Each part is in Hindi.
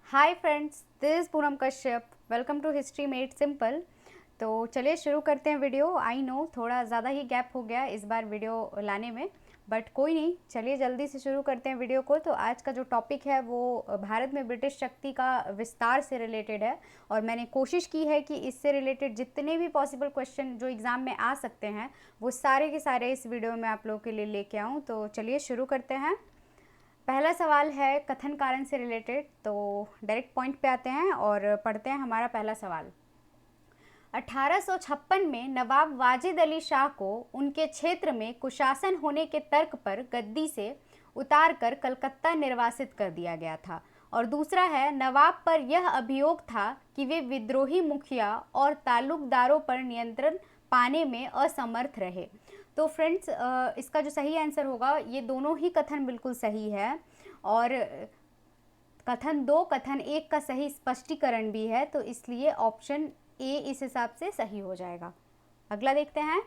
Hi friends, this is Poonam Kashyap. Welcome to history made simple. तो चलिए शुरू करते हैं वीडियो। आई नो थोड़ा ज़्यादा ही गैप हो गया इस बार वीडियो लाने में, बट कोई नहीं, चलिए जल्दी से शुरू करते हैं वीडियो को। तो आज का जो टॉपिक है वो भारत में ब्रिटिश शक्ति का विस्तार से रिलेटेड है, और मैंने कोशिश की है कि इससे रिलेटेड जितने भी पॉसिबल क्वेश्चन जो एग्ज़ाम में आ सकते हैं वो सारे के सारे इस वीडियो में आप लोगों के लिए लेके आऊँ। तो चलिए शुरू करते हैं। पहला सवाल है कथन कारण से रिलेटेड, तो डायरेक्ट पॉइंट पे आते हैं और पढ़ते हैं हमारा पहला सवाल। 1856 में नवाब वाजिद अली शाह को उनके क्षेत्र में कुशासन होने के तर्क पर गद्दी से उतारकर कलकत्ता निर्वासित कर दिया गया था। और दूसरा है, नवाब पर यह अभियोग था कि वे विद्रोही मुखिया और ताल्लुकदारों पर नियंत्रण पाने में असमर्थ रहे। तो फ्रेंड्स, इसका जो सही आंसर होगा, ये दोनों ही कथन बिल्कुल सही है, और कथन दो कथन एक का सही स्पष्टीकरण भी है, तो इसलिए ऑप्शन ए इस हिसाब से सही हो जाएगा। अगला देखते हैं।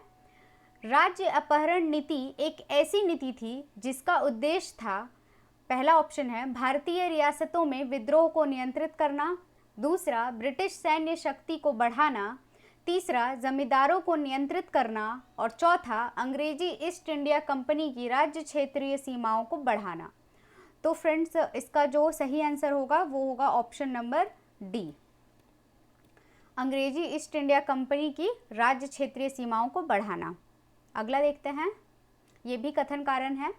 राज्य अपहरण नीति एक ऐसी नीति थी जिसका उद्देश्य था, पहला ऑप्शन है भारतीय रियासतों में विद्रोह को नियंत्रित करना, दूसरा ब्रिटिश सैन्य शक्ति को बढ़ाना, तीसरा जमींदारों को नियंत्रित करना, और चौथा अंग्रेजी ईस्ट इंडिया कंपनी की राज्य क्षेत्रीय सीमाओं को बढ़ाना। तो फ्रेंड्स, इसका जो सही आंसर होगा वो होगा ऑप्शन नंबर डी, अंग्रेजी ईस्ट इंडिया कंपनी की राज्य क्षेत्रीय सीमाओं को बढ़ाना। अगला देखते हैं, ये भी कथन कारण है।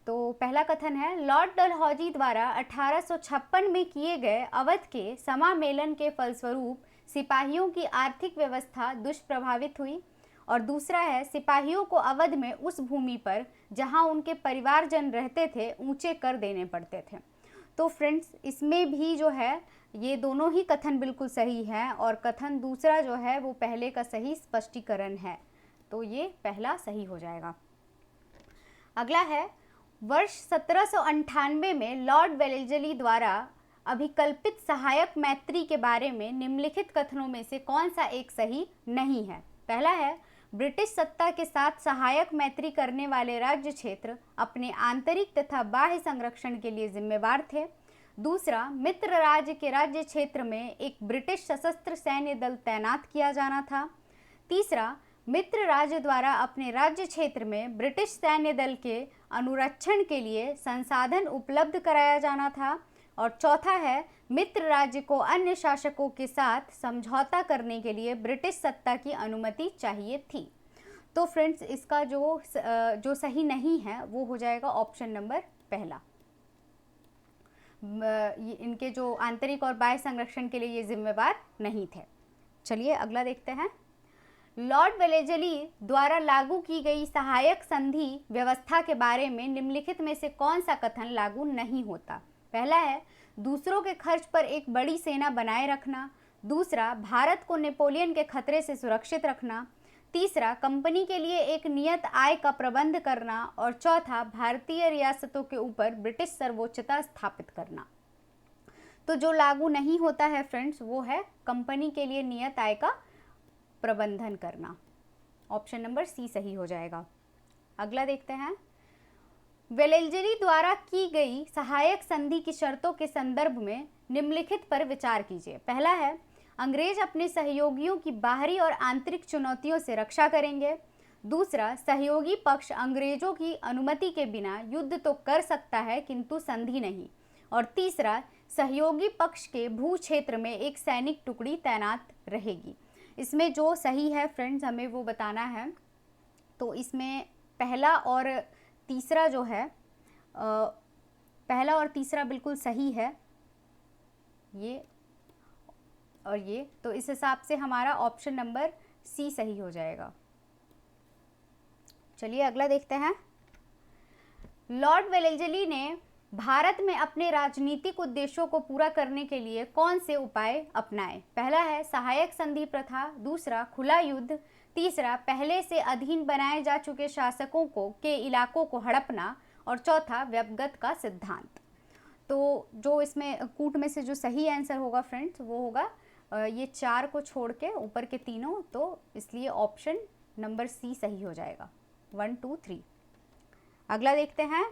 तो पहला कथन है, लॉर्ड डलहौजी द्वारा 1856 में किए गए अवध के समामेलन के फलस्वरूप सिपाहियों की आर्थिक व्यवस्था दुष्प्रभावित हुई। और दूसरा है, सिपाहियों को अवध में उस भूमि पर जहां उनके परिवारजन रहते थे ऊंचे कर देने पड़ते थे। तो फ्रेंड्स, इसमें भी जो है ये दोनों ही कथन बिल्कुल सही हैं, और कथन दूसरा जो है वो पहले का सही स्पष्टीकरण है, तो ये पहला सही हो जाएगा। अगला है, वर्ष 1798 में लॉर्ड वेलेजली द्वारा अभिकल्पित सहायक मैत्री के बारे में निम्नलिखित कथनों में से कौन सा एक सही नहीं है। पहला है, ब्रिटिश सत्ता के साथ सहायक मैत्री करने वाले राज्य क्षेत्र अपने आंतरिक तथा बाह्य संरक्षण के लिए जिम्मेवार थे। दूसरा, मित्र राज्य के राज्य क्षेत्र में एक ब्रिटिश सशस्त्र सैन्य दल तैनात किया जाना था। तीसरा, मित्र राज्य द्वारा अपने राज्य क्षेत्र में ब्रिटिश सैन्य दल के अनुरक्षण के लिए संसाधन उपलब्ध कराया जाना था। और चौथा है, मित्र राज्य को अन्य शासकों के साथ समझौता करने के लिए ब्रिटिश सत्ता की अनुमति चाहिए थी। तो फ्रेंड्स, इसका जो सही नहीं है वो हो जाएगा ऑप्शन नंबर पहला, इनके जो आंतरिक और बाह्य संरक्षण के लिए ये जिम्मेवार नहीं थे। चलिए अगला देखते हैं। लॉर्ड वेलेजली द्वारा लागू की गई सहायक संधि व्यवस्था के बारे में निम्नलिखित में से कौन सा कथन लागू नहीं होता। पहला है, दूसरों के खर्च पर एक बड़ी सेना बनाए रखना। दूसरा, भारत को नेपोलियन के खतरे से सुरक्षित रखना। तीसरा, कंपनी के लिए एक नियत आय का प्रबंध करना। और चौथा, भारतीय रियासतों के ऊपर ब्रिटिश सर्वोच्चता स्थापित करना। तो जो लागू नहीं होता है फ्रेंड्स, वो है कंपनी के लिए नियत आय का प्रबंधन करना। ऑप्शन नंबर सी सही हो जाएगा। अगला देखते हैं। वेलेजली द्वारा की गई सहायक संधि की शर्तों के संदर्भ में निम्नलिखित पर विचार कीजिए। पहला है, अंग्रेज अपने सहयोगियों की बाहरी और आंतरिक चुनौतियों से रक्षा करेंगे। दूसरा, सहयोगी पक्ष अंग्रेजों की अनुमति के बिना युद्ध तो कर सकता है किंतु संधि नहीं। और तीसरा, सहयोगी पक्ष के भू क्षेत्र में एक सैनिक टुकड़ी तैनात रहेगी। इसमें जो सही है फ्रेंड्स, हमें वो बताना है। तो इसमें पहला और तीसरा जो है, पहला और तीसरा बिल्कुल सही है, ये और ये, तो इस हिसाब से हमारा ऑप्शन नंबर सी सही हो जाएगा। चलिए अगला देखते हैं। लॉर्ड वेलेजली ने भारत में अपने राजनीतिक उद्देश्यों को पूरा करने के लिए कौन से उपाय अपनाए। पहला है, सहायक संधि प्रथा। दूसरा, खुला युद्ध। तीसरा, पहले से अधीन बनाए जा चुके शासकों के इलाकों को हड़पना। और चौथा, व्यवगत का सिद्धांत। तो जो इसमें कूट में से जो सही आंसर होगा फ्रेंड्स, वो होगा ये चार को छोड़ के ऊपर के तीनों, तो इसलिए ऑप्शन नंबर सी सही हो जाएगा। 1 2 3। अगला देखते हैं।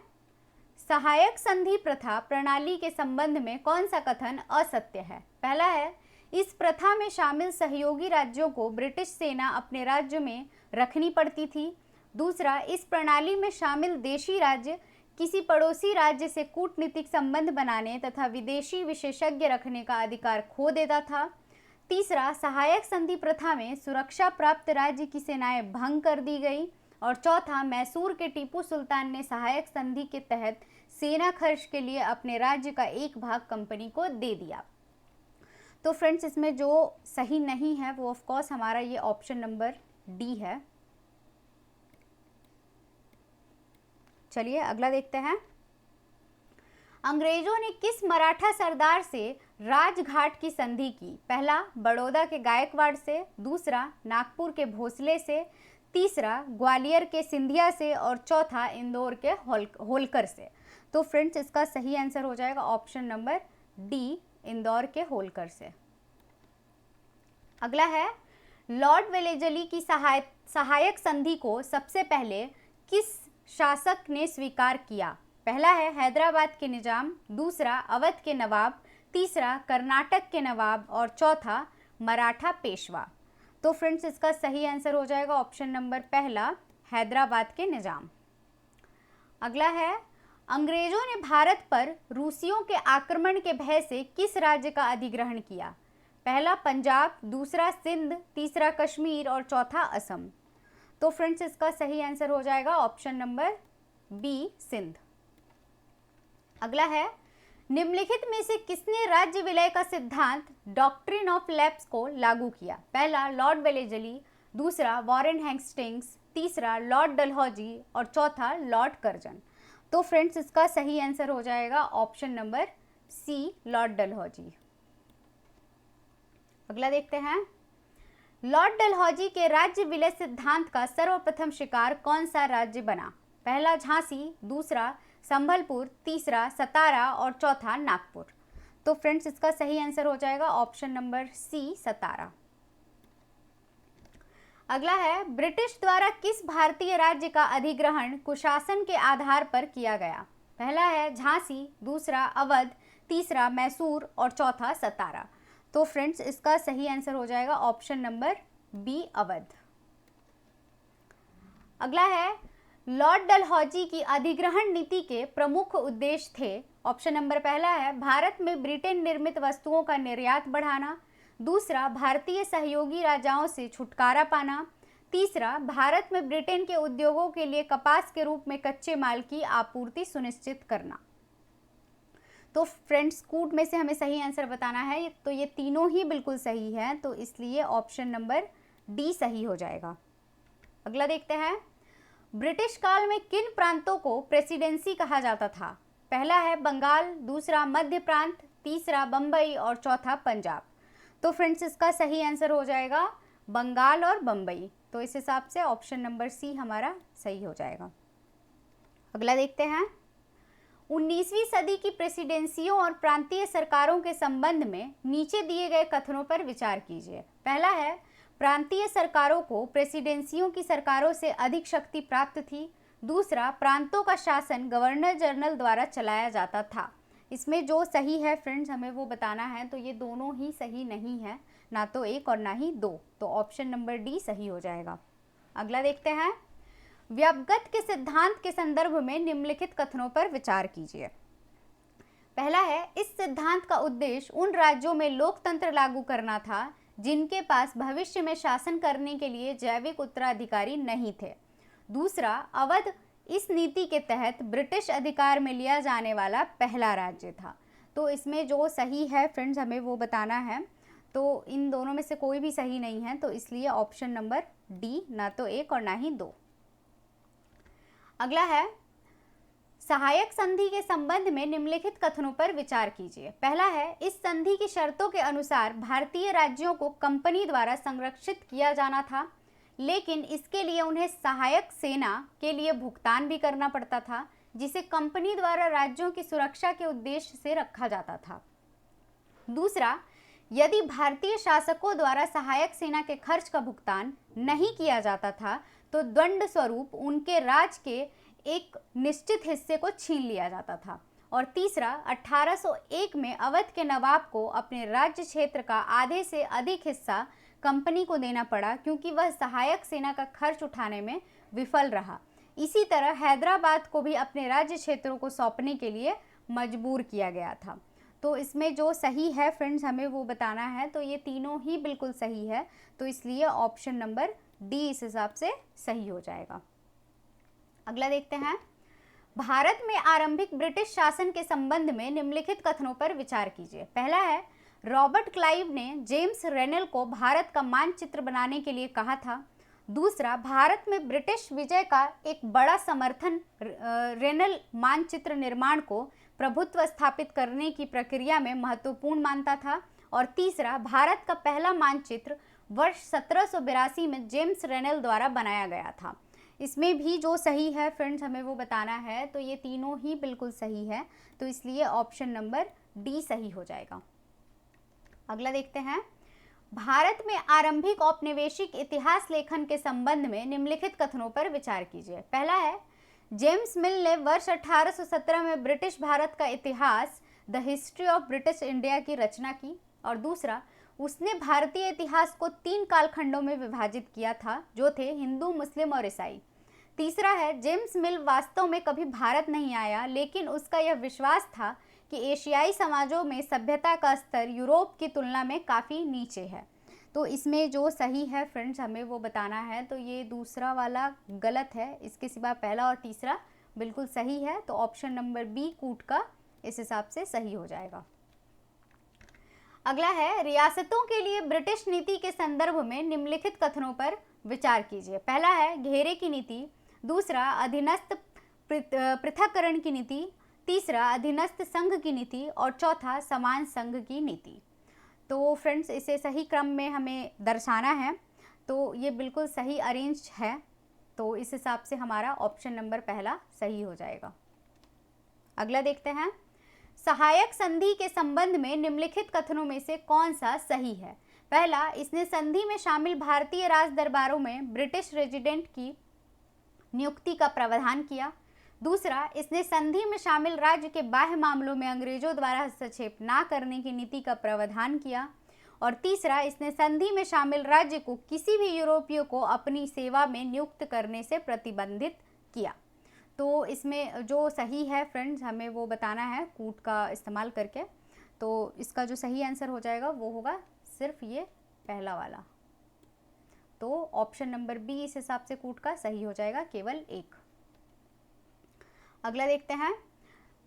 सहायक संधि प्रथा प्रणाली के संबंध में कौन सा कथन असत्य है? पहला है, इस प्रथा में शामिल सहयोगी राज्यों को ब्रिटिश सेना अपने राज्य में रखनी पड़ती थी। दूसरा, इस प्रणाली में शामिल देशी राज्य किसी पड़ोसी राज्य से कूटनीतिक संबंध बनाने तथा विदेशी विशेषज्ञ रखने का अधिकार खो देता था। तीसरा, सहायक संधि प्रथा में सुरक्षा प्राप्त राज्य की सेनाएं भंग कर दी गई। और चौथा, मैसूर के टीपू सुल्तान ने सहायक संधि के तहत सेना खर्च के लिए अपने राज्य का एक भाग कंपनी को दे दिया। तो फ्रेंड्स, इसमें जो सही नहीं है वो ऑफ कोर्स हमारा ये ऑप्शन नंबर डी है। चलिए अगला देखते हैं। अंग्रेजों ने किस मराठा सरदार से राजघाट की संधि की? पहला, बड़ौदा के गायकवाड़ से। दूसरा, नागपुर के भोसले से। तीसरा, ग्वालियर के सिंधिया से। और चौथा, इंदौर के होलकर से। तो फ्रेंड्स, इसका सही आंसर हो जाएगा ऑप्शन नंबर डी, इंदौर के होलकर से। अगला है, लॉर्ड वेलेजली की सहायक संधि को सबसे पहले किस शासक ने स्वीकार किया? पहला है हैदराबाद के निजाम। दूसरा, अवध के नवाब। तीसरा, कर्नाटक के नवाब। और चौथा, मराठा पेशवा। तो फ्रेंड्स, इसका सही आंसर हो जाएगा ऑप्शन नंबर पहला, हैदराबाद के निजाम। अगला है, अंग्रेजों ने भारत पर रूसियों के आक्रमण के भय से किस राज्य का अधिग्रहण किया? पहला, पंजाब। दूसरा, सिंध। तीसरा, कश्मीर। और चौथा, असम। तो फ्रेंड्स, इसका सही आंसर हो जाएगा ऑप्शन नंबर बी, सिंध। अगला है, निम्नलिखित में से किसने राज्य विलय का सिद्धांत डॉक्ट्रिन ऑफ लैप्स को लागू किया? पहला, लॉर्ड वेलेजली। दूसरा, वॉरेन हेस्टिंग्स। तीसरा, लॉर्ड डलहौजी। और चौथा, लॉर्ड कर्जन। तो फ्रेंड्स, इसका सही आंसर हो जाएगा option number C, Lord Dalhousie. अगला देखते हैं, लॉर्ड डलहौजी के राज्य विलय सिद्धांत का सर्वप्रथम शिकार कौन सा राज्य बना? पहला, झांसी। दूसरा, संभलपुर। तीसरा, सतारा। और चौथा, नागपुर। तो फ्रेंड्स, इसका सही आंसर हो जाएगा ऑप्शन नंबर सी, सतारा। अगला है, ब्रिटिश द्वारा किस भारतीय राज्य का अधिग्रहण कुशासन के आधार पर किया गया? पहला है झांसी। दूसरा, अवध। तीसरा, मैसूर। और चौथा, सतारा। तो फ्रेंड्स, इसका सही आंसर हो जाएगा ऑप्शन नंबर बी, अवध। अगला है, लॉर्ड डलहौजी की अधिग्रहण नीति के प्रमुख उद्देश्य थे। ऑप्शन नंबर पहला है, भारत में ब्रिटेन निर्मित वस्तुओं का निर्यात बढ़ाना। दूसरा, भारतीय सहयोगी राजाओं से छुटकारा पाना। तीसरा, भारत में ब्रिटेन के उद्योगों के लिए कपास के रूप में कच्चे माल की आपूर्ति सुनिश्चित करना। तो फ्रेंड्स, कूट में से हमें सही आंसर बताना है, तो ये तीनों ही बिल्कुल सही है, तो इसलिए ऑप्शन नंबर डी सही हो जाएगा। अगला देखते हैं, ब्रिटिश काल में किन प्रांतों को प्रेसिडेंसी कहा जाता था? पहला है बंगाल। दूसरा, मध्य प्रांत। तीसरा, बम्बई। और चौथा, पंजाब। तो फ्रेंड्स, इसका सही आंसर हो जाएगा बंगाल और बम्बई। तो इस हिसाब से ऑप्शन नंबर सी हमारा सही हो जाएगा। अगला देखते हैं, 19वीं सदी की प्रेसिडेंसियों और प्रांतीय सरकारों के संबंध में नीचे दिए गए कथनों पर विचार कीजिए। पहला है, प्रांतीय सरकारों को प्रेसिडेंसियों की सरकारों से अधिक शक्ति प्राप्त थी। दूसरा, प्रांतों का शासन गवर्नर जनरल द्वारा चलाया जाता था। इसमें जो सही है फ्रेंड्स, हमें वो बताना है, तो ये दोनों ही सही नहीं है, ना तो एक और ना ही दो। तो ऑप्शन नंबर डी सही हो जाएगा। अगला देखते हैं, व्यापगत के सिद्धांत के संदर्भ में निम्नलिखित कथनों पर विचार कीजिए। पहला है, इस सिद्धांत का उद्देश्य उन राज्यों में लोकतंत्र लागू करना था जिनके पास भविष्य में शासन करने के लिए जैविक उत्तराधिकारी नहीं थे। दूसरा, अवध इस नीति के तहत ब्रिटिश अधिकार में लिया जाने वाला पहला राज्य था। तो इसमें जो सही है फ्रेंड्स, हमें वो बताना है, तो इन दोनों में से कोई भी सही नहीं है, तो इसलिए ऑप्शन नंबर डी, ना तो एक और ना ही दो। अगला है, सहायक संधि के संबंध में निम्नलिखित कथनों पर विचार कीजिए। पहला है, इस संधि की शर्तों के अनुसार भारतीय राज्यों को कंपनी द्वारा संरक्षित किया जाना था, लेकिन इसके लिए उन्हें सहायक सेना के लिए भुगतान भी करना पड़ता था, जिसे कंपनी द्वारा राज्यों की सुरक्षा के उद्देश्य से रखा जाता था। दूसरा, यदि भारतीय शासकों द्वारा सहायक सेना के खर्च का भुगतान नहीं किया जाता था, तो दंड स्वरूप उनके राज के एक निश्चित हिस्से को छीन लिया जाता था। और तीसरा, 1801 में अवध के नवाब को अपने राज्य क्षेत्र का आधे से अधिक हिस्सा कंपनी को देना पड़ा क्योंकि वह सहायक सेना का खर्च उठाने में विफल रहा। इसी तरह हैदराबाद को भी अपने राज्य क्षेत्रों को सौंपने के लिए मजबूर किया गया था। तो इसमें जो सही है फ्रेंड्स हमें वो बताना है, तो ये तीनों ही बिल्कुल सही है, तो इसलिए ऑप्शन नंबर डी इस हिसाब से सही हो जाएगा। अगला देखते हैं, भारत में आरंभिक ब्रिटिश शासन के संबंध में निम्नलिखित कथनों पर विचार कीजिए। पहला है, रॉबर्ट क्लाइव ने जेम्स रेनेल को भारत का मानचित्र बनाने के लिए कहा था। दूसरा, भारत में ब्रिटिश विजय का एक बड़ा समर्थन रेनेल मानचित्र निर्माण को प्रभुत्व स्थापित करने की प्रक्रिया में महत्वपूर्ण मानता था। और तीसरा, भारत का पहला मानचित्र वर्ष 1782 में जेम्स रेनेल द्वारा बनाया गया था। इसमें भी जो सही है फ्रेंड्स हमें वो बताना है, तो ये तीनों ही बिल्कुल सही है, तो इसलिए ऑप्शन नंबर डी सही हो जाएगा। अगला देखते हैं, भारत में आरंभिक औपनिवेशिक इतिहास लेखन के संबंध में निम्नलिखित कथनों पर विचार कीजिए। पहला है, जेम्स मिल ने वर्ष 1817 में ब्रिटिश भारत का इतिहास the history of British India की रचना की। और दूसरा, उसने भारतीय इतिहास को 3 कालखंडों में विभाजित किया था, जो थे हिंदू, मुस्लिम और ईसाई। तीसरा है, जेम्स मिल वास्तव में कभी भारत नहीं आया, लेकिन उसका यह विश्वास था कि एशियाई समाजों में सभ्यता का स्तर यूरोप की तुलना में काफ़ी नीचे है। तो इसमें जो सही है फ्रेंड्स हमें वो बताना है, तो ये दूसरा वाला गलत है, इसके सिवा पहला और तीसरा बिल्कुल सही है, तो ऑप्शन नंबर बी कूट का इस हिसाब से सही हो जाएगा। अगला है, रियासतों के लिए ब्रिटिश नीति के संदर्भ में निम्नलिखित कथनों पर विचार कीजिए। पहला है, घेरे की नीति। दूसरा, अधीनस्थ पृथक्करण की नीति। तीसरा, अधीनस्थ संघ की नीति। और चौथा, समान संघ की नीति। तो फ्रेंड्स इसे सही क्रम में हमें दर्शाना है, तो ये बिल्कुल सही अरेंज है, तो इस हिसाब से हमारा ऑप्शन नंबर पहला सही हो जाएगा। अगला देखते हैं, सहायक संधि के संबंध में निम्नलिखित कथनों में से कौन सा सही है। पहला, इसने संधि में शामिल भारतीय राज दरबारों में ब्रिटिश रेजिडेंट की नियुक्ति का प्रावधान किया। दूसरा, इसने संधि में शामिल राज्य के बाह्य मामलों में अंग्रेजों द्वारा हस्तक्षेप न करने की नीति का प्रावधान किया। और तीसरा, इसने संधि में शामिल राज्य को किसी भी यूरोपीय को अपनी सेवा में नियुक्त करने से प्रतिबंधित किया। तो इसमें जो सही है फ्रेंड्स हमें वो बताना है कूट का इस्तेमाल करके, तो इसका जो सही आंसर हो जाएगा वो होगा सिर्फ ये पहला वाला, तो ऑप्शन नंबर बी इस हिसाब से कूट का सही हो जाएगा, केवल एक। अगला देखते हैं,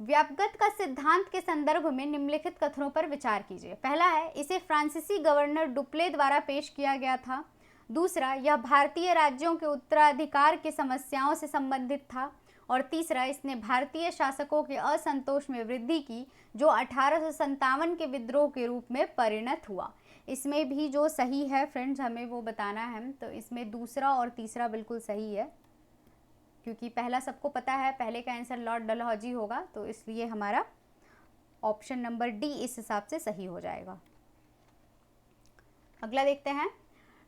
व्यापगत का सिद्धांत के संदर्भ में निम्नलिखित कथनों पर विचार कीजिए। पहला है, इसे फ्रांसीसी गवर्नर डुप्ले द्वारा पेश किया गया था। दूसरा, यह भारतीय राज्यों के उत्तराधिकार की समस्याओं से संबंधित था। और तीसरा, इसने भारतीय शासकों के असंतोष में वृद्धि की, जो 1857 के विद्रोह के रूप में परिणत हुआ। इसमें भी जो सही है फ्रेंड्स हमें वो बताना है, तो इसमें दूसरा और तीसरा बिल्कुल सही है, क्योंकि पहला सबको पता है, पहले का आंसर लॉर्ड डलहौजी होगा, तो इसलिए हमारा ऑप्शन नंबर डी इस हिसाब से सही हो जाएगा। अगला देखते हैं,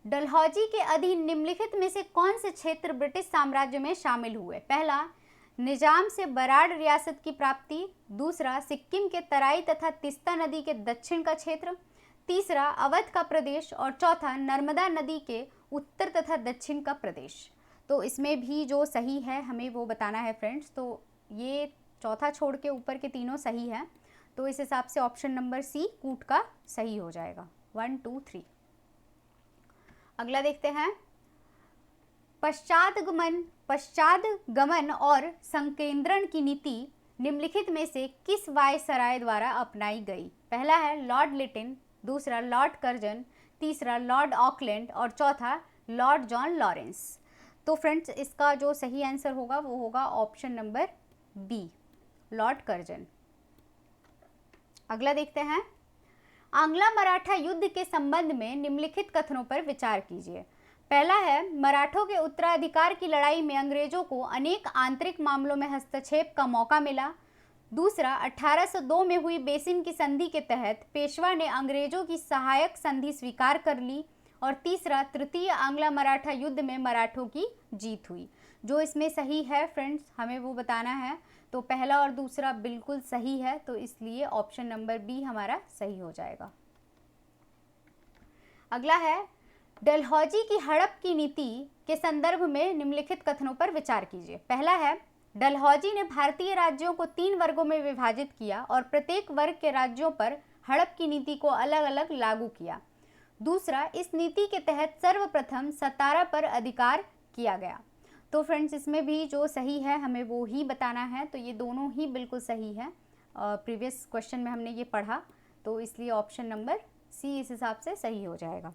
डलहौजी के अधीन निम्नलिखित में से कौन से क्षेत्र ब्रिटिश साम्राज्य में शामिल हुए। पहला, निजाम से बराड़ रियासत की प्राप्ति। दूसरा, सिक्किम के तराई तथा तीस्ता नदी के दक्षिण का क्षेत्र। तीसरा, अवध का प्रदेश। और चौथा, नर्मदा नदी के उत्तर तथा दक्षिण का प्रदेश। तो इसमें भी जो सही है हमें वो बताना है फ्रेंड्स, तो ये चौथा छोड़ के ऊपर के तीनों सही है, तो इस हिसाब से ऑप्शन नंबर सी कूट का सही हो जाएगा। 1 2 3। अगला देखते हैं, पश्चात गमन और संकेंद्रण की नीति निम्नलिखित में से किस वायसराय द्वारा अपनाई गई। पहला है लॉर्ड लिटिन। दूसरा, लॉर्ड कर्जन। तीसरा, लॉर्ड ऑकलैंड। और चौथा, लॉर्ड जॉन लॉरेंस। तो फ्रेंड्स इसका जो सही आंसर होगा वो होगा option number B, Lord Curzon. अगला देखते हैं, आंग्ला मराठा युद्ध के संबंध में निम्नलिखित कथनों पर विचार कीजिए। पहला है, मराठों के उत्तराधिकार की लड़ाई में अंग्रेजों को अनेक आंतरिक मामलों में हस्तक्षेप का मौका मिला। दूसरा, 1802 में हुई बेसिन की संधि के तहत पेशवा ने अंग्रेजों की सहायक संधि स्वीकार कर ली। और तीसरा, तृतीय आंग्ला मराठा युद्ध में मराठों की जीत हुई। जो इसमें सही है फ्रेंड्स हमें वो बताना है। तो पहला और दूसरा बिल्कुल सही है, तो इसलिए ऑप्शन नंबर बी हमारा सही हो जाएगा। अगला है, डलहौजी की हड़प की नीति के संदर्भ में निम्नलिखित कथनों पर विचार कीजिए। पहला है, डलहौजी ने भारतीय राज्यों को 3 वर्गों में विभाजित किया और प्रत्येक वर्ग के राज्यों पर हड़प की नीति को अलग अलग लागू किया। दूसरा, इस नीति के तहत सर्वप्रथम सतारा पर अधिकार किया गया। तो फ्रेंड्स इसमें भी जो सही है हमें वो ही बताना है, तो ये दोनों ही बिल्कुल सही है। प्रीवियस क्वेश्चन में हमने ये पढ़ा, तो इसलिए ऑप्शन नंबर सी इस हिसाब से सही हो जाएगा।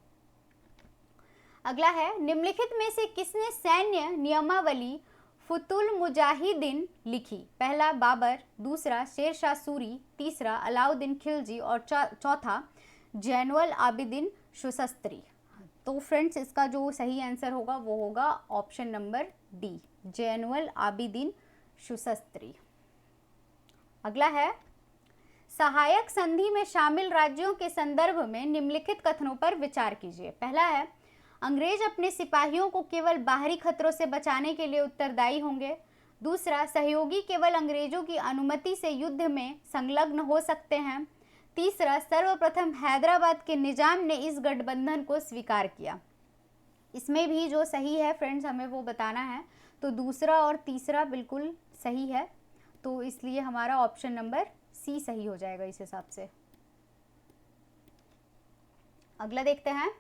अगला है, निम्नलिखित में से किसने सैन्य नियमावली फुतुल मुजाहिदीन लिखी? पहला बाबर, दूसरा शेरशाह सूरी, तीसरा अलाउद्दीन खिलजी और चौथा जैनुल आबिदीन शुसस्त्री। तो फ्रेंड्स इसका जो सही आंसर होगा वो होगा option number D, Zainul Abidin शुसस्त्री। अगला है, सहायक संधि में शामिल राज्यों के संदर्भ में निम्नलिखित कथनों पर विचार कीजिए। पहला है, अंग्रेज अपने सिपाहियों को केवल बाहरी खतरों से बचाने के लिए उत्तरदायी होंगे। दूसरा, सहयोगी केवल अंग्रेजों की अनुमति से युद्ध में संलग्न हो सकते हैं। तीसरा, सर्वप्रथम हैदराबाद के निजाम ने इस गठबंधन को स्वीकार किया। इसमें भी जो सही है फ्रेंड्स हमें वो बताना है, तो दूसरा और तीसरा बिल्कुल सही है, तो इसलिए हमारा ऑप्शन नंबर सी सही हो जाएगा इस हिसाब से। अगला देखते हैं,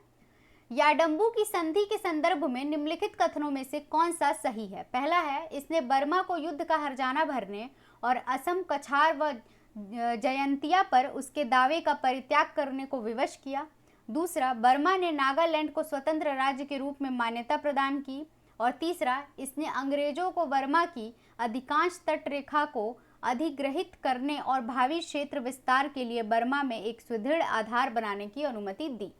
याडंबू की संधि के संदर्भ में निम्नलिखित कथनों में से कौन सा सही है? पहला है, इसने बर्मा को युद्ध का हर्जाना भरने और असम, कछार व जयंतिया पर उसके दावे का परित्याग करने को विवश किया। दूसरा, बर्मा ने नागालैंड को स्वतंत्र राज्य के रूप में मान्यता प्रदान की। और तीसरा, इसने अंग्रेजों को बर्मा की अधिकांश तट रेखा को अधिग्रहित करने और भावी क्षेत्र विस्तार के लिए बर्मा में एक सुदृढ़ आधार बनाने की अनुमति दी।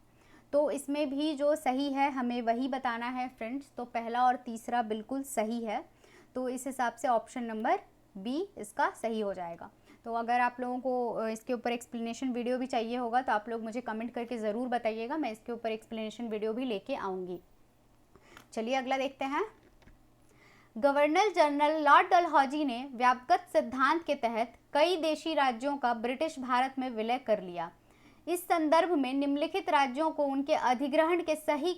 तो इसमें भी जो सही है हमें वही बताना है फ्रेंड्स, तो पहला और तीसरा बिल्कुल सही है, तो इस हिसाब से ऑप्शन नंबर बी इसका सही हो जाएगा। तो अगर आप लोगों को इसके ऊपर एक्सप्लेनेशन वीडियो भी चाहिए होगा तो आप लोग मुझे कमेंट करके ज़रूर बताइएगा, मैं इसके ऊपर एक्सप्लेनेशन वीडियो भी लेके आऊँगी। चलिए अगला देखते हैं, गवर्नर जनरल लॉर्ड डलहौजी ने व्यापक सिद्धांत के तहत कई देशी राज्यों का ब्रिटिश भारत में विलय कर लिया। इस संदर्भ में निम्नलिखित राज्यों को उनके अधिग्रहण के सही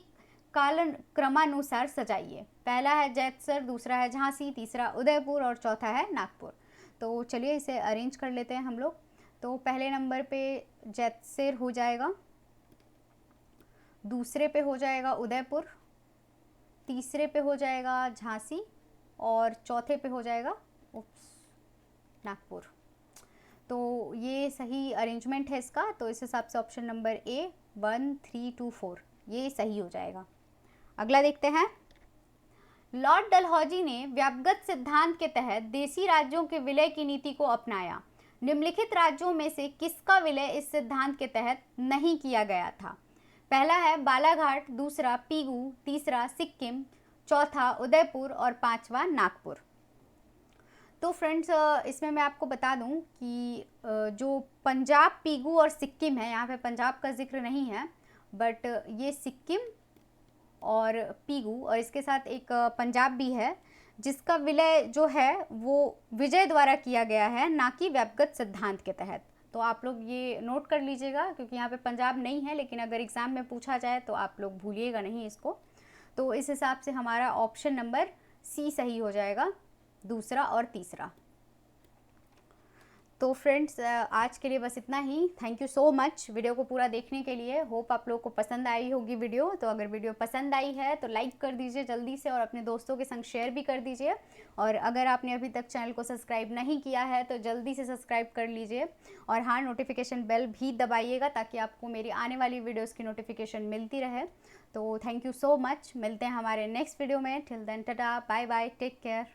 काल क्रमानुसार सजाइए। पहला है जैतसर, दूसरा है झांसी, तीसरा उदयपुर और चौथा है नागपुर। तो चलिए इसे अरेंज कर लेते हैं हम लोग। तो पहले नंबर पे जैतसर हो जाएगा, दूसरे पे हो जाएगा उदयपुर, तीसरे पे हो जाएगा झांसी और चौथे पे हो जाएगा नागपुर। तो ये सही अरेंजमेंट है इसका, तो इस हिसाब से ऑप्शन नंबर ए 1, 3, 2, 4 ये सही हो जाएगा। अगला देखते हैं, लॉर्ड डलहौजी ने व्यापक सिद्धांत के तहत देशी राज्यों के विलय की नीति को अपनाया। निम्नलिखित राज्यों में से किसका विलय इस सिद्धांत के तहत नहीं किया गया था? पहला है बालाघाट, दूसरा पीगू, तीसरा सिक्किम, चौथा उदयपुर और पांचवा नागपुर। तो फ्रेंड्स इसमें मैं आपको बता दूं कि जो पंजाब, पीगू और सिक्किम है, यहाँ पे पंजाब का जिक्र नहीं है, बट ये सिक्किम और पीगू और इसके साथ एक पंजाब भी है, जिसका विलय जो है वो विजय द्वारा किया गया है, ना कि व्यापक सिद्धांत के तहत। तो आप लोग ये नोट कर लीजिएगा, क्योंकि यहाँ पे पंजाब नहीं है, लेकिन अगर एग्ज़ाम में पूछा जाए तो आप लोग भूलिएगा नहीं इसको। तो इस हिसाब से हमारा ऑप्शन नंबर सी सही हो जाएगा, दूसरा और तीसरा। तो फ्रेंड्स आज के लिए बस इतना ही। Thank you so much video को पूरा देखने के लिए। होप आप लोगों को पसंद आई होगी वीडियो। तो अगर वीडियो पसंद आई है तो लाइक कर दीजिए जल्दी से और अपने दोस्तों के संग शेयर भी कर दीजिए। और अगर आपने अभी तक चैनल को सब्सक्राइब नहीं किया है तो जल्दी से सब्सक्राइब कर लीजिए और हाँ, नोटिफिकेशन बेल भी दबाइएगा ताकि आपको मेरी आने वाली वीडियोज़ की नोटिफिकेशन मिलती रहे। तो थैंक यू सो मच, मिलते हैं हमारे नेक्स्ट वीडियो में। Till then tata, bye bye, take care.